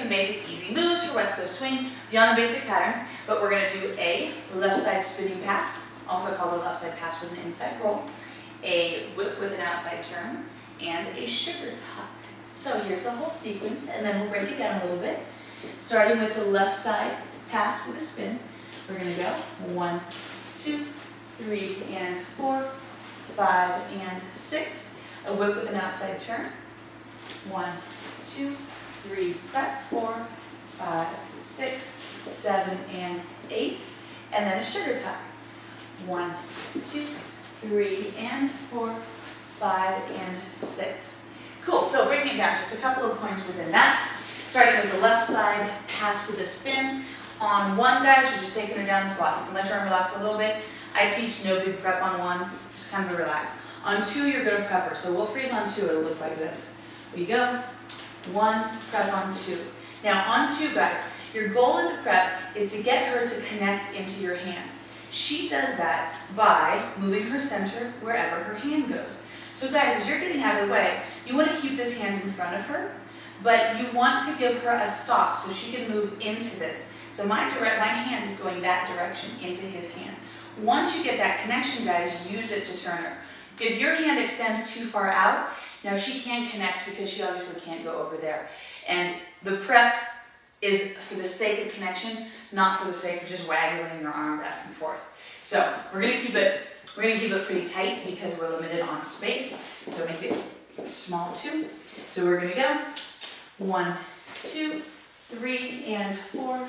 some basic easy moves for West Coast swing beyond the basic patterns, but we're going to do a left side spinning pass, also called a left side pass with an inside roll, a whip with an outside turn, and a sugar tuck. So here's the whole sequence, and then we'll break it down a little bit. Starting with the left side pass with a spin, we're going to go 1, 2, 3, and 4, 5, and 6. A whip with an outside turn. 1, 2, 3, prep, 4, 5, 6, 7, and 8. And then a sugar tuck. 1, 2, 3, and 4, 5, and 6. Cool, so breaking it down, just a couple of points within that. Starting with the left side pass with a spin. On 1, guys, you're just taking her down the slot. You can let your arm relax a little bit. I teach no big prep on 1, just kind of relax. On 2, you're going to prep her. So we'll freeze on 2, it'll look like this. We go, 1, prep on 2. Now on 2, guys, your goal in the prep is to get her to connect into your hand. She does that by moving her center wherever her hand goes. So guys, as you're getting out of the way, you want to keep this hand in front of her, but you want to give her a stop so she can move into this. So my hand is going that direction into his hand. Once you get that connection, guys, use it to turn her. If your hand extends too far out, now she can't connect because she obviously can't go over there. And the prep is for the sake of connection, not for the sake of just waggling your arm back and forth. So we're gonna keep it pretty tight because we're limited on space. So make it small too. So we're gonna go 1, 2, 3, and 4,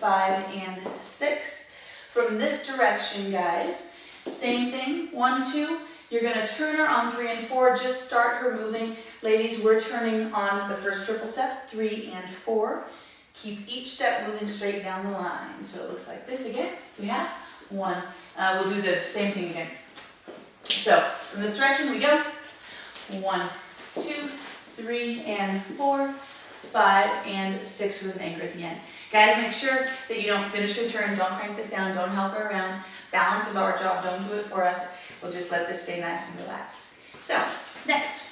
5, and 6. From this direction, guys, same thing, 1, 2, you're gonna turn her on 3 and 4, just start her moving. Ladies, we're turning on the first triple step, 3 and 4. Keep each step moving straight down the line. So it looks like this again. We have 1. We'll do the same thing again. So from this direction we go 1, 2, 3, and 4, 5, and 6 with an anchor at the end. Guys, make sure that you don't finish your turn. Don't crank this down. Don't help her around. Balance is our job. Don't do it for us. We'll just let this stay nice and relaxed. So next,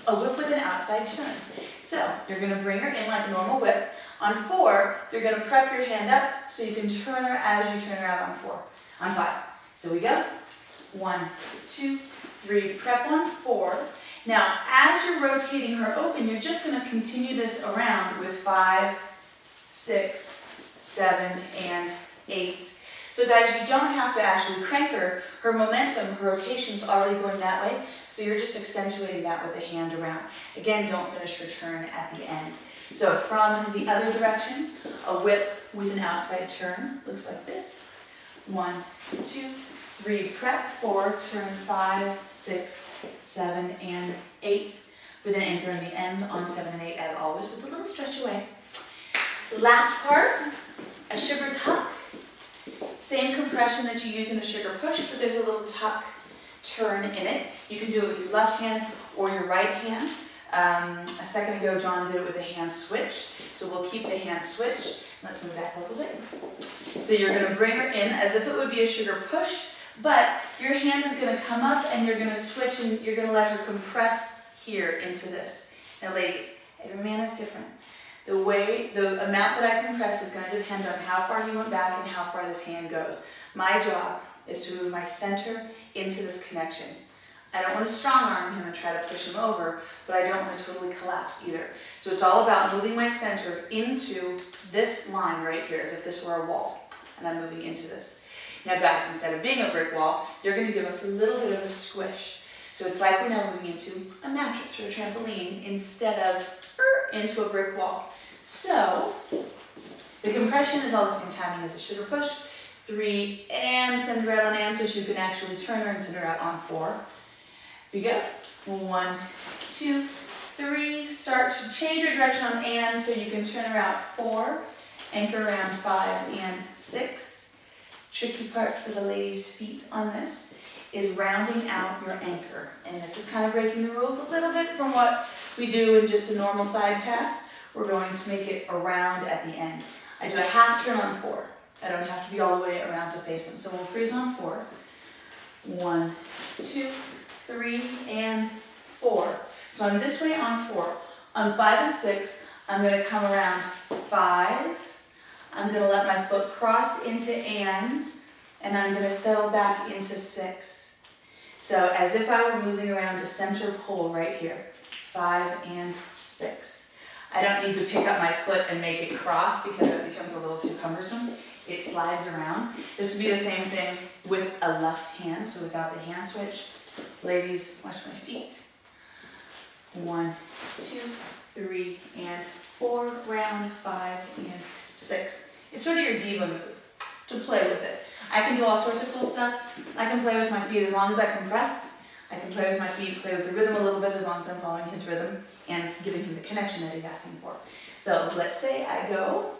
a whip with an outside turn. So you're going to bring her in like a normal whip. On 4, you're going to prep your hand up so you can turn her as you turn her out on 5. So we go 1, 2, 3, prep on 4. Now, as you're rotating her open, you're just going to continue this around with 5, 6, 7, and 8. So guys, you don't have to actually crank her. Her momentum, her rotation is already going that way, so you're just accentuating that with the hand around. Again, don't finish her turn at the end. So from the other direction, a whip with an outside turn looks like this. 1, 2, 3, prep, 4, turn 5, 6, 7, and 8 with an anchor in the end on 7 and 8 as always with a little stretch away. Last part, a sugar tuck. Same compression that you use in a sugar push, but there's a little tuck turn in it. You can do it with your left hand or your right hand. A second ago, John did it with the hand switch. So we'll keep the hand switch. Let's move back a little bit. So you're going to bring her in as if it would be a sugar push, but your hand is going to come up and you're going to switch and you're going to let her compress here into this. Now ladies, every man is different. The amount that I compress is going to depend on how far he went back and how far this hand goes. My job is to move my center into this connection. I don't want to strong arm him and try to push him over, but I don't want to totally collapse either. So it's all about moving my center into this line right here, as if this were a wall, and I'm moving into this. Now guys, instead of being a brick wall, you're going to give us a little bit of a squish. So it's like we're now moving into a mattress or a trampoline instead of into a brick wall. So the compression is all the same timing as a sugar push. 3 and send her out on and, so you can actually turn her and send her out on 4. We go 1, 2, 3. Start to change your direction on and, so you can turn her out 4. Anchor around 5 and 6. Tricky part for the ladies' feet on this is rounding out your anchor. And this is kind of breaking the rules a little bit from what we do in just a normal side pass. We're going to make it around at the end. I do a half turn on 4. I don't have to be all the way around to face them. So we'll freeze on 4. 1, 2, 3, and 4. So I'm this way on 4. On 5 and 6, I'm gonna come around 5. I'm gonna let my foot cross into and I'm gonna settle back into 6. So as if I were moving around a center pole right here, 5 and 6. I don't need to pick up my foot and make it cross because it becomes a little too cumbersome. It slides around. This would be the same thing with a left hand, so without the hand switch. Ladies, watch my feet. 1, 2, 3, and 4, round, 5, and 6. It's sort of your diva move, to play with it. I can do all sorts of cool stuff. I can play with my feet as long as I can press. I can play with my feet, play with the rhythm a little bit as long as I'm following his rhythm and giving him the connection that he's asking for. So let's say I go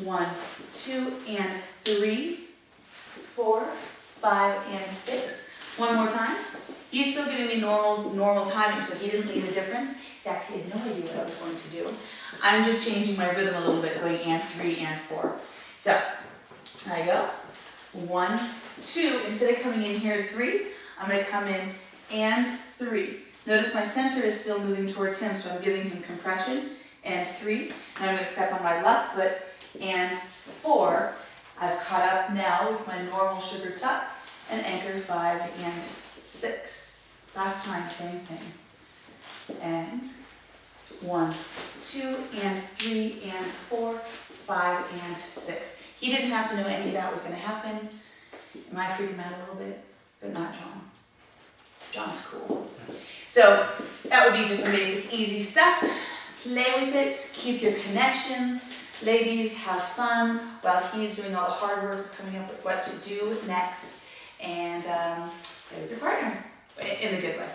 1, 2, and 3, 4, 5, and 6. One more time. He's still giving me normal timing, so he didn't leave a difference. In fact, he had no idea what I was going to do. I'm just changing my rhythm a little bit, going and 3 and 4. So I go 1, 2. Instead of coming in here 3, I'm going to come in and 3. Notice my center is still moving towards him, so I'm giving him compression and 3. And I'm going to step on my left foot and 4. I've caught up now with my normal sugar tuck and anchor 5 and 6. Last time, same thing. And 1, 2, and 3, and 4, 5, and 6. He didn't have to know any of that was going to happen. It might freak him out a little bit, but not John. John's cool. So that would be just some basic easy stuff. Play with it, keep your connection. Ladies, have fun while he's doing all the hard work of coming up with what to do next. And play with your partner in a good way.